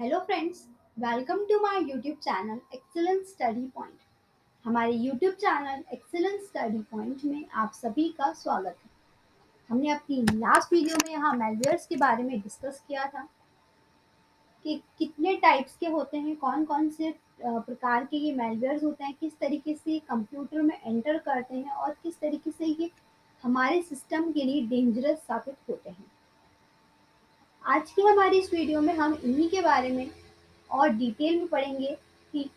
Hello friends, welcome to my YouTube channel excellence study point. हमारे YouTube channel excellence study point में आप सभी का स्वागत है। हमने अपनी लास्ट वीडियो में यहाँ मेलवेयर्स के बारे में डिस्कस किया था कि कितने टाइप्स के होते हैं, कौन कौन से प्रकार के ये मेलवेयर्स होते हैं, किस तरीके से कंप्यूटर में एंटर करते हैं और किस तरीके से ये हमारे सिस्टम के लिए डेंजरस साबित होते हैं। आज की हमारी इस वीडियो में हम इन्हीं के बारे में और डिटेल में पढ़ेंगे कि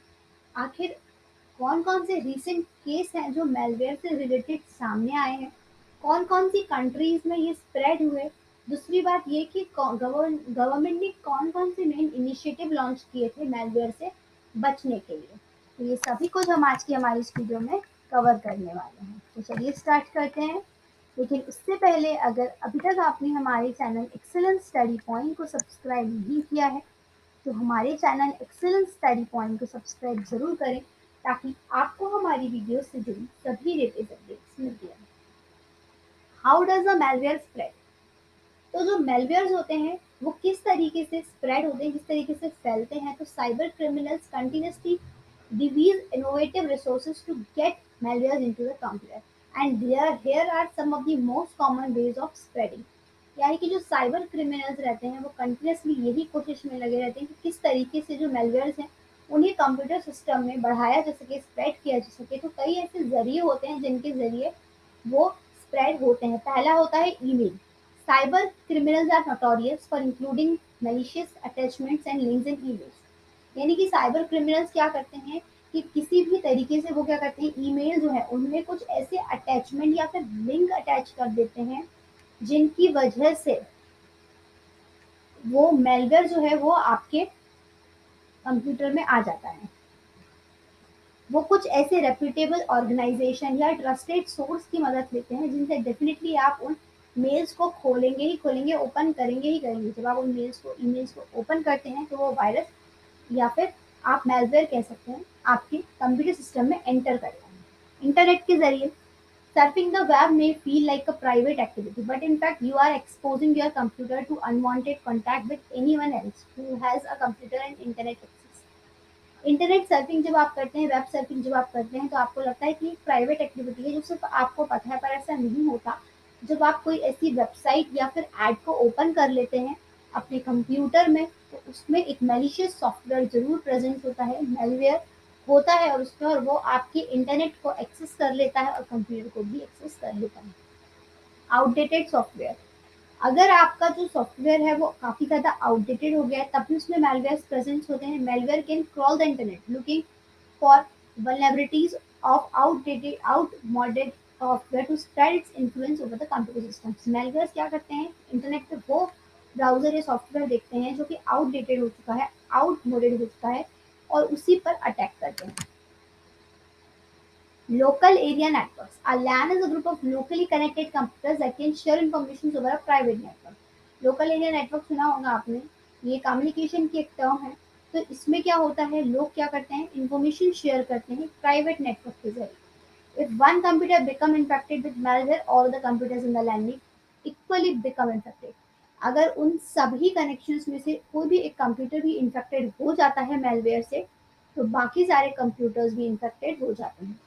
आखिर कौन-कौन से रीसेंट केस हैं जो मैलवेयर से रिलेटेड सामने आए हैं, कौन-कौन सी कंट्रीज़ में ये स्प्रेड हुए। दूसरी बात ये कि गवर्नमेंट ने कौन-कौन से मेन इनिशिएटिव लॉन्च किए थे मैलवेयर से बचने के लिए। तो ये सभी कुछ हम आज की हमारी इस वीडियो में कवर करने वाले हैं। तो चलिए स्टार्ट करते हैं। लेकिन उससे पहले अगर अभी तक आपने हमारे चैनल एक्सीलेंस स्टडी पॉइंट को सब्सक्राइब नहीं किया है तो हमारे चैनल एक्सीलेंस स्टडी पॉइंट को सब्सक्राइब ज़रूर करें ताकि आपको हमारी वीडियो से जुड़ी सभी लेटेस्ट अपडेट्स मिलती रहें। How does a malware spread? तो जो मेलवेयर्स होते हैं वो किस तरीके से स्प्रेड होते हैं, किस तरीके से फैलते हैं। तो cyber criminals continuously devise innovative resources to get malwares into the computer and here are some of the most common ways of spreading। यानी कि जो साइबर क्रिमिनल्स रहते हैं वो कंटिन्यूसली यही कोशिश में लगे रहते हैं कि किस तरीके से जो मेलवेयर्स हैं उन्हें कंप्यूटर सिस्टम में बढ़ाया जा सके, स्प्रेड किया जा सके। तो कई ऐसे जरिए होते हैं जिनके जरिए वो स्प्रेड होते हैं। पहला होता है email. Cyber criminals are notorious for including malicious attachments and links in emails। यानी कि साइबर क्रिमिनल्स क्या करते हैं कि किसी भी तरीके से वो क्या करते हैं, ईमेल जो है उनमें कुछ ऐसे अटैचमेंट या फिर लिंक अटैच कर देते हैं जिनकी वजह से वो मेलवेयर जो है वो आपके कंप्यूटर में आ जाता है। वो कुछ ऐसे रेप्यूटेबल ऑर्गेनाइजेशन या ट्रस्टेड सोर्स की मदद लेते हैं जिनसे डेफिनेटली आप उन मेल्स को खोलेंगे ही खोलेंगे, ओपन करेंगे ही करेंगे। जब आप उन ईमेल्स को ओपन करते हैं तो वो वायरस या फिर आप मेलवेयर कह सकते हैं आपके कंप्यूटर सिस्टम में एंटर करता है। इंटरनेट के जरिए surfing the web may feel like a private activity, but in fact you are exposing your computer to unwanted contact with anyone else who has a computer and internet access। Internet surfing जब आप करते हैं, web surfing जब आप करते हैं तो आपको लगता है कि एक प्राइवेट एक्टिविटी है जो सिर्फ आपको पता है, पर ऐसा नहीं होता। जब आप कोई ऐसी वेबसाइट या फिर ऐड को ओपन कर लेते हैं अपने कंप्यूटर में तो उसमें एक मैलिशियस सॉफ्टवेयर ज़रूर प्रेजेंट होता है, मेलवेयर होता है और उसमें और वो आपके इंटरनेट को एक्सेस कर लेता है और कंप्यूटर को भी एक्सेस कर लेता है। Outdated software. अगर आपका जो सॉफ्टवेयर है वो काफ़ी ज़्यादा आउटडेटेड हो गया है तब भी उसमें मेलवेयर्स प्रेजेंट होते हैं। Malware can crawl the internet looking for vulnerabilities of outmoded software to spread its influence over the computer systems। Malwares क्या करते हैं, इंटरनेट पे वो ब्राउजर या सॉफ्टवेयर देखते हैं जो कि आउटडेटेड हो चुका है, आउटमोडेड हो चुका है और उसी पर अटैक करते हैं। Local area networks. A LAN is a group of locally connected computers that can share information over a private network। Local area network सुना होगा आपने, ये कम्युनिकेशन की एक टर्म है। तो इसमें क्या होता है, लोग क्या करते हैं, इंफॉर्मेशन शेयर करते हैं प्राइवेट नेटवर्क के जरिए। If one computer become infected with malware, all the computers in the LAN will equally become infected। अगर उन सभी कनेक्शंस में से कोई भी एक कंप्यूटर भी इन्फेक्टेड हो जाता है मेलवेयर से तो बाकी सारे कंप्यूटर्स भी इन्फेक्टेड हो जाते हैं।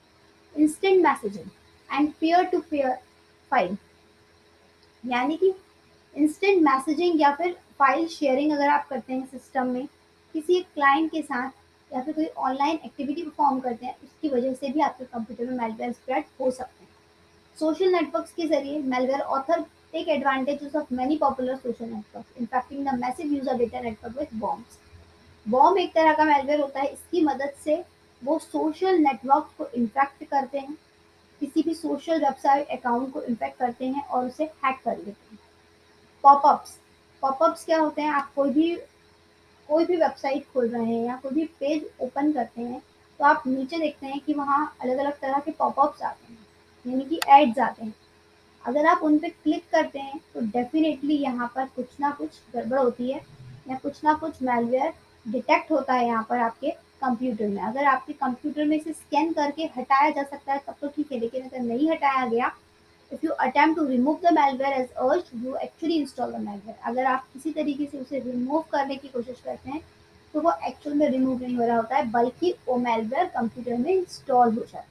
Instant messaging and peer to peer file. यानी कि इंस्टेंट मैसेजिंग या फिर फाइल शेयरिंग अगर आप करते हैं सिस्टम में किसी एक क्लाइंट के साथ या फिर कोई ऑनलाइन एक्टिविटी परफॉर्म करते हैं उसकी वजह से भी आपके कंप्यूटर में मेलवेयर स्प्रेड हो सकते हैं। सोशल नेटवर्क्स के जरिए malware author take advantages of many popular social networks infecting the massive user data network with bombs. Bomb एक तरह का मेलवेयर होता है, इसकी मदद से वो सोशल नेटवर्क को इन्फेक्ट करते हैं, किसी भी सोशल वेबसाइट अकाउंट को इन्फेक्ट करते हैं और उसे हैक कर लेते हैं। पॉपअप्स। पॉपअप्स क्या होते हैं, आप कोई भी वेबसाइट खोल रहे हैं या कोई भी पेज ओपन करते हैं तो आप नीचे देखते हैं कि वहाँ अलग अलग तरह के पॉपअप्स आते हैं यानी कि एड्स आते हैं। अगर आप उन पे क्लिक करते हैं तो डेफिनेटली यहाँ पर कुछ ना कुछ गड़बड़ होती है या कुछ ना कुछ मैलवेयर डिटेक्ट होता है यहाँ पर आपके कंप्यूटर में। अगर आपके कंप्यूटर में इसे स्कैन करके हटाया जा सकता है तब तो ठीक है, लेकिन अगर नहीं हटाया गया, if you attempt to remove the malware as urged, you actually install the malware। अगर आप किसी तरीके से उसे रिमूव करने की कोशिश करते हैं तो वो एक्चुअल में रिमूव नहीं हो रहा होता है, बल्कि वो मेलवेयर कंप्यूटर में इंस्टॉल हो जाता है।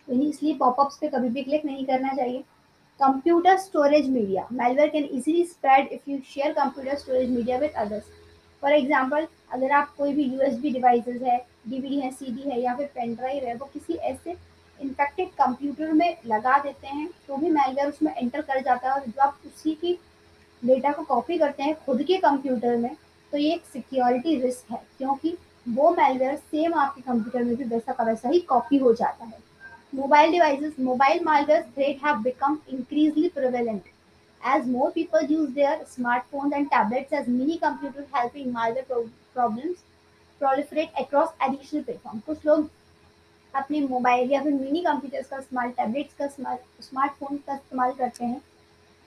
इसलिए पॉपअप्स पे कभी भी क्लिक नहीं करना चाहिए। Computer storage media, malware can easily spread if you share computer storage media with others. For example, अगर आप कोई भी यूएसबी डिवाइसेस है, डीवीडी है, सीडी है या फिर पेन ड्राइव है, वो किसी ऐसे इन्फेक्टेड कंप्यूटर में लगा देते हैं तो भी मेलवेयर उसमें एंटर कर जाता है, और जब आप उसी की डेटा को कॉपी करते हैं खुद के कंप्यूटर में, तो ये एक सिक्योरिटी रिस्क है, क्योंकि वो मेलवेयर सेम आपके कंप्यूटर में भी वैसा का वैसा ही कॉपी हो जाता है। Mobile devices, mobile malware threats have become increasingly prevalent as more people use their smartphones and tablets as mini computers, helping malware problems proliferate across additional platforms. कुछ लोग अपने मोबाइल या फिर मिनी कंप्यूटर्स का इस्तेमाल, टैबलेट्स का इस्तेमाल, smartphone का इस्तेमाल करते हैं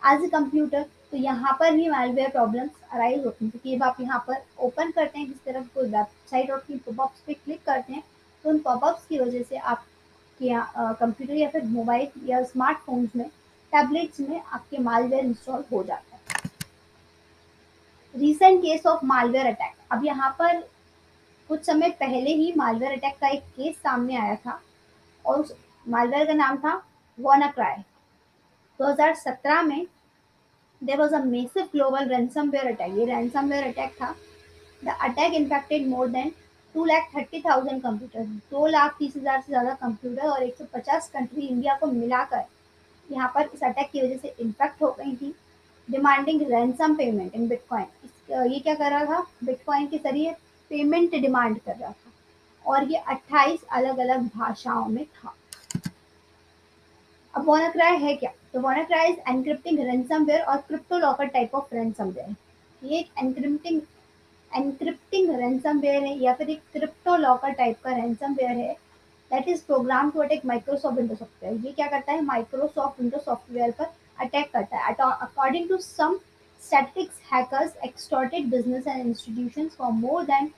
एज ए कंप्यूटर, तो यहाँ पर भी malware प्रॉब्लम्स अराइज होती हैं, क्योंकि जब आप यहाँ पर ओपन करते हैं किसी तरफ कोई वेबसाइट और पॉपअप्स पे क्लिक करते हैं, तो उन पॉपअप्स की वजह से आपके कंप्यूटर या फिर मोबाइल या स्मार्टफोन्स में, टैबलेट्स में आपके malware इंस्टॉल हो जाता है। Recent case of malware attack, अब यहाँ पर कुछ समय पहले ही malware अटैक का एक केस सामने आया था, और उस malware का नाम था WannaCry। 2017 में there was a massive global ransomware attack. ये ransomware attack था। The attack infected more than 2,30,000 computer, 2,30,000 से ज़्यादा कंप्यूटर और 150 कंट्री इंडिया को मिलाकर यहाँ पर इस अटैक की वजह से इन्फेक्ट हो गई थी। Demanding ransom payment in bitcoin, ये क्या कर रहा था, बिटकॉइन के जरिए पेमेंट डिमांड कर रहा था, और ये 28 अलग अलग भाषाओं में था। अब WannaCry है क्या? तो WannaCry इज एनक्रिप्टिंग रैंसमवेयर और crypto locker type of ransomware. ये एक एनक्रिप्टिंग एनक्रिप्टिंग रैंसमवेयर है या फिर एक क्रिप्टो लॉकर टाइप का रैंसमवेयर है, that is program to attack Microsoft window software. ये क्या करता है, माइक्रोसॉफ्ट विंडो सॉफ्टवेयर पर अटैक करता है। According to some statistics, hackers extorted business and institutions for more than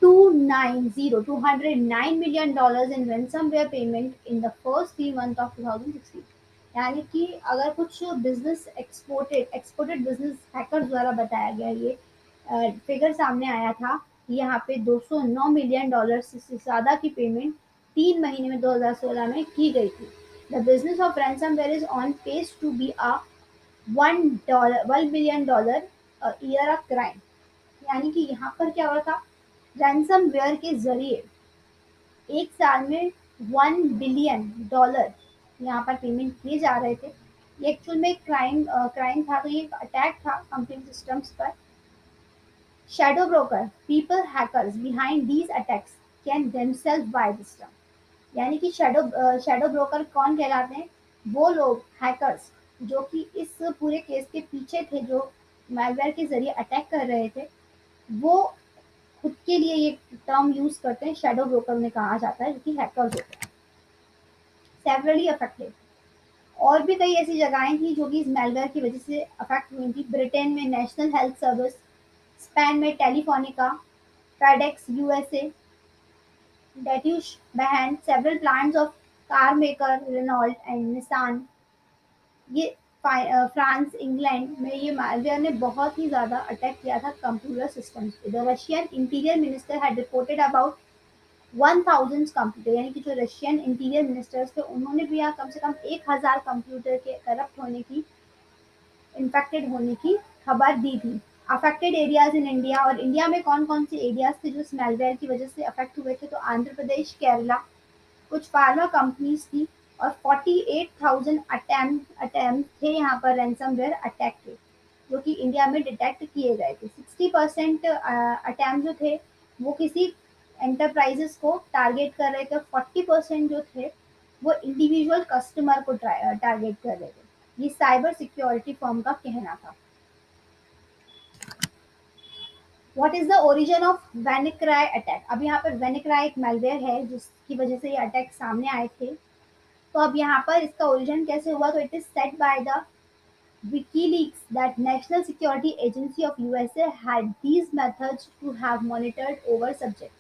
209 million dollars in ransomware payment in the first 3 months of 2016। यानी कि अगर कुछ बिजनेस एक्सपोर्टेड बिजनेस हैकर द्वारा बताया गया, ये फिगर सामने आया था कि यहाँ पे 209 मिलियन डॉलर से ज़्यादा की पेमेंट 3 महीने में 2016 में की गई थी। The business of ransomware is on pace to be a $1 billion year of crime. यानी कि यहाँ पर क्या हो रहा था, रैंसमवेयर के ज़रिए एक साल में $1 बिलियन यहाँ पर पेमेंट किए जा रहे थे। ये एक्चुअल में क्राइम था, तो ये एक अटैक था कंप्यूटर सिस्टम्स पर। Shadow broker, people hackers behind these attacks can themself by the system. यानी कि शैडो ब्रोकर कौन कहलाते हैं, वो लोग हैकर्स जो कि इस पूरे केस के पीछे थे, जो मैलवेयर के जरिए अटैक कर रहे थे, वो खुद के लिए ये टर्म यूज करते हैं, शैडो ब्रोकर उन्हें कहा जाता है, जो कि हैकर्स होते हैं। सेवरली अफेक्टेड, और भी कई ऐसी जगहें थी जो कि इस मेलवेयर की वजह से अफेक्ट हुई थी। ब्रिटेन में नेशनल हेल्थ सर्विस, स्पेन में Telefonica, FedEx USA, Deutsche Bahn several plants of car maker Renault and Nissan. ये फ्रांस, इंग्लैंड में ये मालवेयर ने बहुत ही ज़्यादा अटैक किया था कंप्यूटर सिस्टम्स पे। The Russian interior minister had reported about 1000 computer, यानी कि जो रशियन इंटीरियर मिनिस्टर्स थे उन्होंने भी यहाँ कम से कम 1000 कंप्यूटर के करप्ट होने की, इन्फेक्टेड होने की खबर दी थी। अफेक्टेड एरियाज इन इंडिया, और इंडिया में कौन कौन से एरियाज थे जो इस मेलवेयर की वजह से अफेक्ट हुए थे, तो आंध्र प्रदेश, केरला, कुछ फार्मा कंपनीज थी, और 48,000 अटेम्प्ट थे यहाँ पर रैंसमवेयर अटैक के, जो कि इंडिया में डिटेक्ट किए गए थे। 60% अटैम्प्ट जो थे वो किसी एंटरप्राइजेस को टारगेट कर रहे थे, 40% जो थे वो इंडिविजुअल कस्टमर को टारगेट कर रहे थे। ये साइबर सिक्योरिटी फर्म का कहना था। What is the origin of WannaCry attack? अब यहाँ पर WannaCry एक मेलवेयर है जिसकी वजह से ये अटैक सामने आए थे। तो अब यहाँ पर इसका ओरिजिन कैसे हुआ, तो it is set by the WikiLeaks that National Security Agency of USA had these methods to have monitored over subject.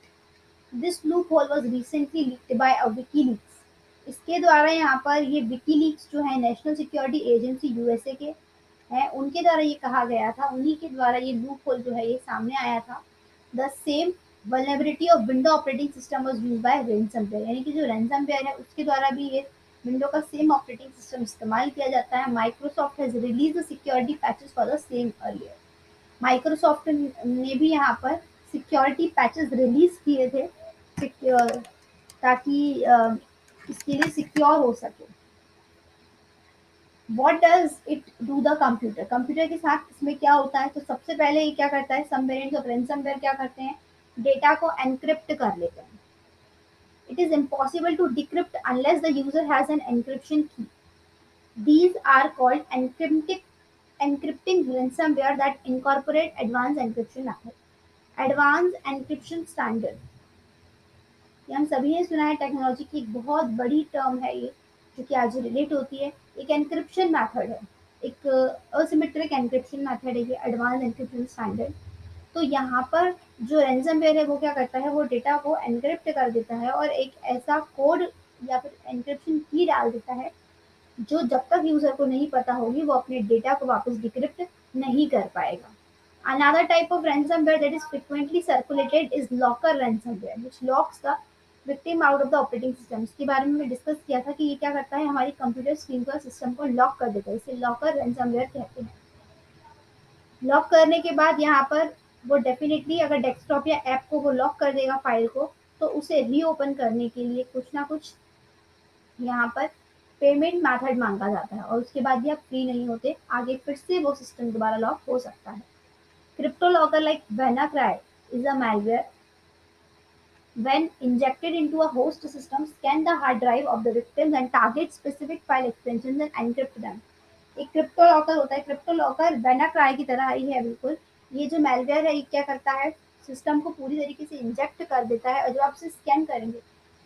This loophole was recently leaked by a WikiLeaks। इसके द्वारा यहाँ पर ये WikiLeaks जो है नेशनल सिक्योरिटी एजेंसी यूएसए के, हैं उनके द्वारा ये कहा गया था, उन्हीं के द्वारा ये लूप होल जो है ये सामने आया था। The same vulnerability of window operating system was used by ransomware, यानी कि जो रैनसमवेयर है उसके द्वारा भी ये विंडो का सेम ऑपरेटिंग सिस्टम इस्तेमाल किया जाता है। Microsoft has release the security patches for the same earlier. Microsoft ने भी यहाँ पर सिक्योरिटी पैचेस रिलीज किए थे सिक्योर, ताकि इसके लिए सिक्योर हो सके। What does it do the computer, computer के साथ इसमें क्या होता है, तो सबसे पहले ये क्या करता है, सम वेरिएंट्स ऑफ रैनसमवेयर क्या करते हैं, डेटा को एनक्रिप्ट कर लेते हैं। It is impossible to decrypt unless the user has an encryption key. These are called encrypting ransomware that incorporate advanced encryption method. Advanced encryption standard, ये हम सभी ने सुना है, टेक्नोलॉजी की एक बहुत बड़ी टर्म है ये, जो कि आज रिलेट होती है। एक एन्क्रिप्शन मेथड है, एक असिमेट्रिक एन्क्रिप्शन मेथड है ये एडवांस एन्क्रिप्शन स्टैंडर्ड। तो यहाँ पर जो रैनसमवेयर है वो क्या करता है, वो डेटा को एनक्रिप्ट कर देता है और एक ऐसा कोड या फिर एन्क्रिप्शन की डाल देता है जो जब तक यूजर को नहीं पता होगी वो अपने डेटा को वापस डिक्रिप्ट नहीं कर पाएगा। Another type of ransomware that is frequently circulated is locker ransomware, which locks the victim out of the operating system. इसके बारे में डिस्कस किया था कि ये क्या करता है, हमारी कंप्यूटर स्क्रीन को सिस्टम को लॉक कर देता है, इसे लॉकर ransomware कहते हैं। लॉक करने के बाद यहाँ पर वो डेफिनेटली अगर डेस्कटॉप या ऐप को वो लॉक कर देगा फाइल को, तो उसे रीओपन करने के लिए कुछ ना कुछ यहाँ पर पेमेंट मेथड मांगा जाता है और उसके बाद भी आप फ्री नहीं होते, आगे फिर से वो सिस्टम दोबारा लॉक हो सकता है। CryptoLocker like WannaCry is a malware when injected into a host system, scan the hard drive of the victims and target specific file extensions and encrypt them. एक क्रिप्टो लॉकर होता है, crypto locker WannaCry की तरह ही है बिल्कुल। ये जो malware है ये क्या करता है, सिस्टम को पूरी तरीके से इंजेक्ट कर देता है और जब आप इसे स्कैन करेंगे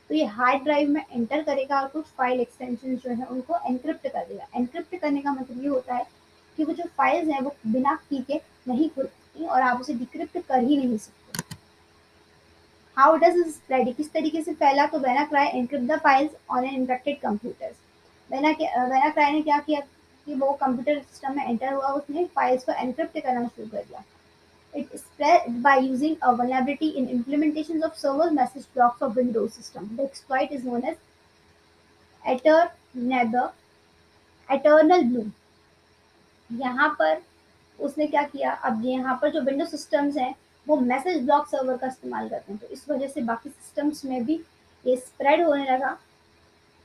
तो ये हार्ड ड्राइव में एंटर करेगा और कुछ फाइल एक्सटेंशन जो है उनको एनक्रिप्ट कर देगा। एनक्रिप्ट करने का मतलब ये होता है कि वो जो फाइल्स हैं वो बिना की के नहीं खुलती और आप उसे डिक्रिप्ट कर ही नहीं सकते। हाउ डज इट स्प्रेड, किस तरीके से फैला, तो WannaCry encrypt the files on an infected computers. WannaCry ने क्या किया कि वो कंप्यूटर सिस्टम में एंटर हुआ, उसने फाइल्स को एनक्रिप्ट करना शुरू कर दिया। It spread by using a vulnerability in implementations of server message blocks of Windows system. The exploit is known as Eternether, Eternal Blue। यहाँ पर उसने क्या किया, अब ये यहाँ पर जो विंडो सिस्टम्स हैं वो मैसेज ब्लॉक सर्वर का इस्तेमाल करते हैं, तो इस वजह से बाकी सिस्टम्स में भी ये स्प्रेड होने लगा।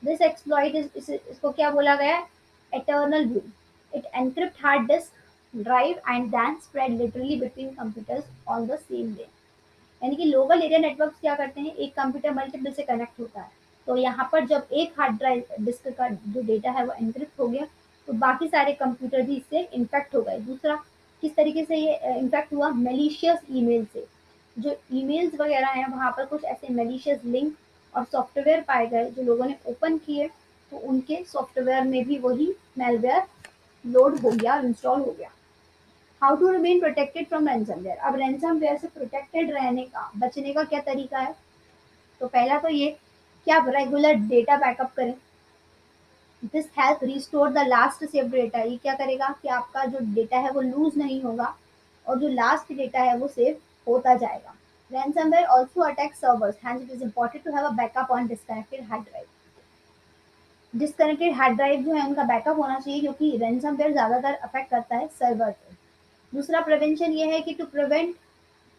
दिस एक्सप्लॉइट इसको क्या बोला गया है, eternal view. It encrypt hard disk drive and then spread literally between computers on the same day. यानी कि लोकल एरिया नेटवर्क क्या करते हैं, एक कंप्यूटर मल्टीपल से कनेक्ट होता है, तो यहाँ पर जब एक हार्ड ड्राइव डिस्क का जो डेटा है वो एनक्रिप्ट हो गया तो बाकी सारे कंप्यूटर भी इससे इन्फेक्ट हो गए। दूसरा किस तरीके से ये इन्फेक्ट हुआ, मेलिशियस ईमेल से। जो ईमेल्स वगैरह हैं वहाँ पर कुछ ऐसे मेलिशियस लिंक और सॉफ्टवेयर पाए गए जो लोगों ने ओपन किए, तो उनके सॉफ्टवेयर में भी वही मेलवेयर लोड हो गया, इंस्टॉल हो गया। How to remain protected from ransomware, अब रैनसमवेयर से प्रोटेक्टेड रहने का, बचने का क्या तरीका है, तो पहला तो ये कि आप रेगुलर डेटा बैकअप करें। This help restore the last save data, ये क्या करेगा कि आपका जो डेटा है वो लूज नहीं होगा और जो लास्ट डेटा है वो सेव होता जाएगा। Ransomware also attack servers, hence it is important to have a backup on disconnected hard drive. Disconnected hard drive जो है उनका बैकअप होना चाहिए क्योंकि रैनसमवेयर ज़्यादातर अफेक्ट करता है सर्वर को। दूसरा प्रिवेंशन ये है कि to prevent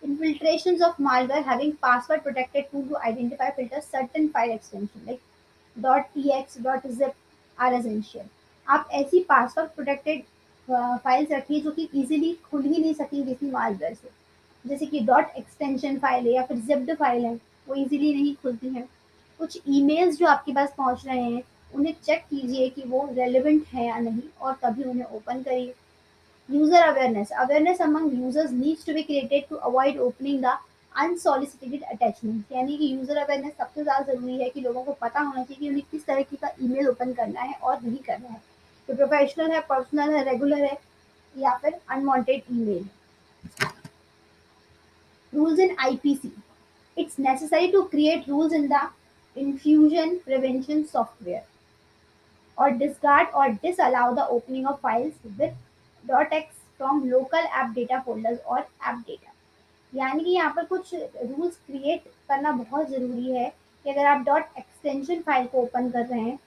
infiltrations of malware, having password protected tool to identify filter certain file extension like .ex .zip are essential। आप ऐसी पासवर्ड प्रोटेक्टेड फाइल्स रखिए जो कि इजीली खुल ही नहीं सकती किसी मालवेयर से, जैसे कि डॉट एक्सटेंशन फाइल है या फिर जिप्ड फाइल है, वो इजीली नहीं खुलती हैं। कुछ ईमेल्स जो आपके पास पहुंच रहे हैं उन्हें चेक कीजिए कि वो रेलेवेंट है या नहीं और तभी उन्हें ओपन करिए। User awareness. Awareness among users needs to be created to avoid opening the unsolicited attachments। यानी कि यूजर अवेयरनेस सबसे ज़्यादा ज़रूरी है कि लोगों को पता होना चाहिए कि उन्हें किस तरीके का ईमेल ओपन करना है और नहीं करना है, तो प्रोफेशनल है, पर्सनल है, रेगुलर है या फिर unwanted email. Rules in IPC, it's necessary to create rules in the infusion prevention software और discard or disallow the opening of files with dot X from local app data folders और app data. यानी कि यहाँ पर कुछ rules create करना बहुत ज़रूरी है कि अगर आप डॉट एक्सटेंशन फाइल को ओपन कर रहे हैं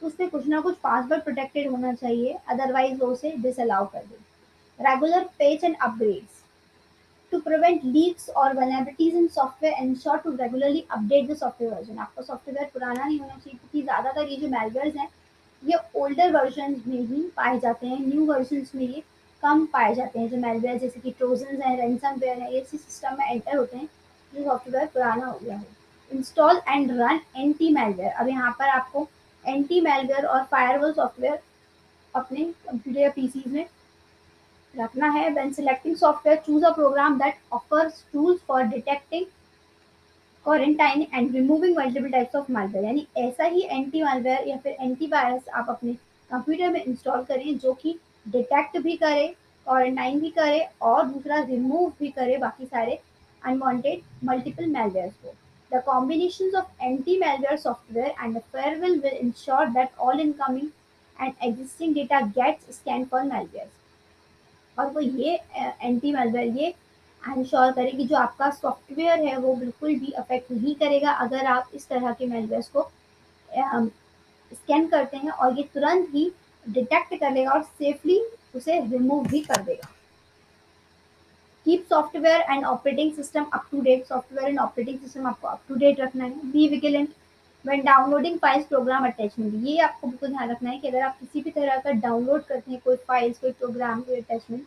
तो उसमें कुछ ना कुछ पासवर्ड प्रोटेक्टेड होना चाहिए, अदरवाइज वो उसे डिसअलाउ कर दे। Regular patch and upgrades to prevent leaks और vulnerabilities in software, ensure to regularly update the software version। आपका सॉफ्टवेयर पुराना नहीं होना चाहिए, क्योंकि ज़्यादातर ये जो malwares हैं ये ओल्डर वर्जन में ही पाए जाते हैं, न्यू वर्जन में ये कम पाए जाते हैं। जो malware जैसे कि ट्रोजन है, ransomware है, ये इसी सिस्टम में एंटर होते हैं जो सॉफ्टवेयर पुराना हो गया हो। Install and run anti malware। अब यहाँ पर आपको एंटी malware और फायरवॉल सॉफ्टवेयर अपने कंप्यूटर या पीसीज में रखना है। When selecting software, choose a program that offers tools for detecting, quarantine and removing multiple types of malware। यानी ऐसा ही एंटी malware या फिर एंटीवायरस आप अपने कंप्यूटर में इंस्टॉल करें जो कि डिटेक्ट भी करे, क्वारंटाइन भी करे और दूसरा रिमूव भी करे बाकी सारे अनवांटेड मल्टीपल malwares को। The combinations of anti-malware software and the firewall will ensure that all incoming and existing data gets scanned for malware। और वो ये एंटी malware ये इंश्योर करे कि जो आपका सॉफ्टवेयर है वो बिल्कुल भी अफेक्ट नहीं करेगा अगर आप इस तरह के malwares को स्कैन करते हैं, और ये तुरंत ही डिटेक्ट कर लेगा और सेफली उसे रिमूव भी कर देगा। Keep software and operating system up to date. Software and operating system आपको अप टू डेट रखना है। Be vigilant when downloading files program attachment. ये आपको बिल्कुल ध्यान रखना है कि अगर आप किसी भी तरह का डाउनलोड करते हैं कोई फाइल्स, कोई प्रोग्राम, कोई अटैचमेंट,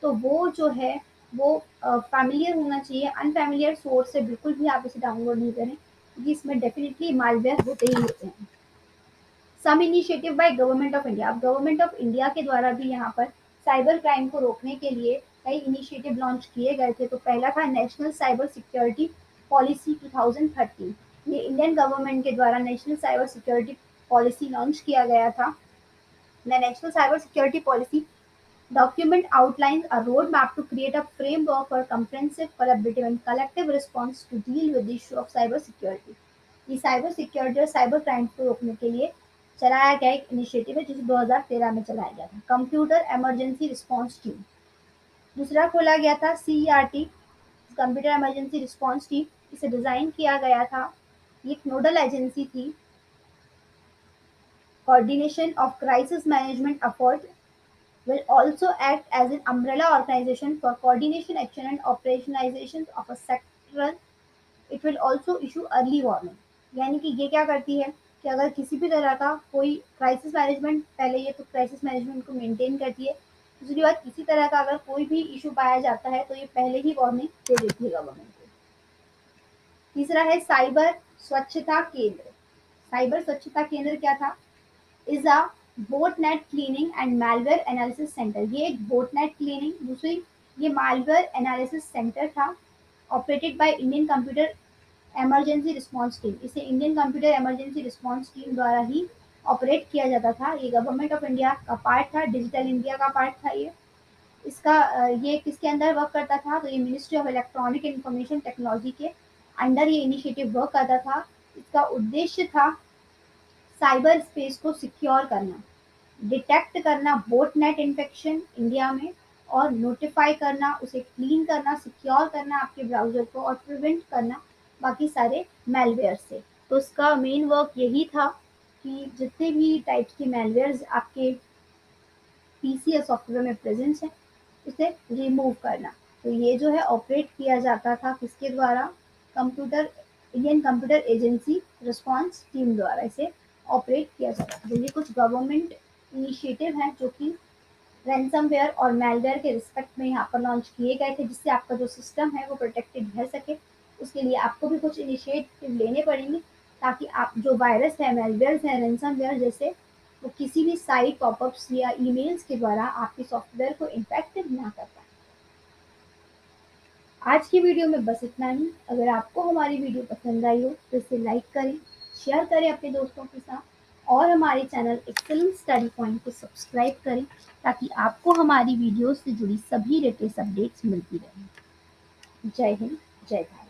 तो वो जो है वो फ़ैमिलियर होना चाहिए। अनफ़ैमिलियर सोर्स से बिल्कुल भी आप इसे डाउनलोड नहीं करें, क्योंकि इसमें डेफ़िनिटली मालवेयर होते ही होते हैं। Some initiative by government of India. अब गवर्नमेंट ऑफ इंडिया के द्वारा भी यहाँ पर साइबर क्राइम को रोकने के लिए कई इनिशिएटिव लॉन्च किए गए थे। तो पहला था नेशनल साइबर सिक्योरिटी पॉलिसी 2013। ये इंडियन गवर्नमेंट के द्वारा national cyber security policy launch किया गया था। The national cyber security policy document outlines a roadmap to create a framework for comprehensive, collaborative, and collective response to deal with the issue of cyber security। ये cyber security और cyber crime को रोकने के लिए चलाया गया एक initiative है, जिसे 2013 में चलाया गया था। Computer emergency response team. दूसरा खोला गया था CERT, computer emergency response team. इसे डिजाइन किया गया था, ये एक नोडल एजेंसी थी। Coordination of crisis management effort will also act as an umbrella organization for coordination, action, and operationalization of a sectoral। It will also issue early warning। यानी कि ये क्या करती है कि अगर किसी भी तरह का कोई क्राइसिस मैनेजमेंट, पहले ये तो क्राइसिस मैनेजमेंट को मेंटेन करती है, दूसरी बात किसी तरह का अगर कोई भी इशू पाया जाता है तो ये पहले ही वार्निंग दे देती है गवर्नमेंट को। तीसरा है साइबर स्वच्छता केंद्र। साइबर स्वच्छता केंद्र क्या था? Is a botnet cleaning and malware analysis centre. ये एक बोटनेट क्लीनिंग, दूसरी ये malware एनालिसिस सेंटर था, operated by Indian computer emergency response team. इसे Indian computer emergency response team द्वारा ही ऑपरेट किया जाता था। ये गवर्नमेंट ऑफ इंडिया का पार्ट था, डिजिटल इंडिया का पार्ट था ये। इसका ये किसके अंदर वर्क करता था? तो ये ministry of electronic information technology के अंडर ये इनिशिएटिव वर्क करता था। इसका उद्देश्य था साइबर स्पेस को सिक्योर करना, डिटेक्ट करना बोटनेट इन्फेक्शन इंडिया में, और नोटिफाई करना, उसे क्लीन करना, सिक्योर करना आपके ब्राउज़र को, और प्रिवेंट करना बाकी सारे malware से। तो इसका मेन वर्क यही था कि जितने भी टाइप्स के malwares आपके पीसी या सॉफ्टवेयर में प्रेजेंस है उसे रिमूव करना। तो ये जो है ऑपरेट किया जाता था किसके द्वारा? Computer Indian computer agency response team द्वारा इसे ऑपरेट किया जाता था। तो ये कुछ गवर्नमेंट इनिशिएटिव हैं जो कि रैनसमवेयर और malware के रिस्पेक्ट में यहाँ पर लॉन्च किए गए थे, जिससे आपका जो सिस्टम है वो प्रोटेक्टेड रह सके। उसके लिए आपको भी कुछ इनिशिएटिव लेने पड़ेंगे ताकि आप जो वायरस है, malwares हैं, रैनसमवेयर जैसे, वो किसी भी साइट पॉपअप्स या ईमेल्स के द्वारा आपके सॉफ्टवेयर को इन्फेक्ट ना कर पाए। आज की वीडियो में बस इतना ही। अगर आपको हमारी वीडियो पसंद आई हो तो इसे लाइक करें, शेयर करें अपने दोस्तों के साथ, और हमारे चैनल एक्सेलेंस स्टडी पॉइंट को सब्सक्राइब करें ताकि आपको हमारी वीडियोस से जुड़ी सभी लेटेस्ट अपडेट्स मिलती रहें। जय हिंद, जय भारत।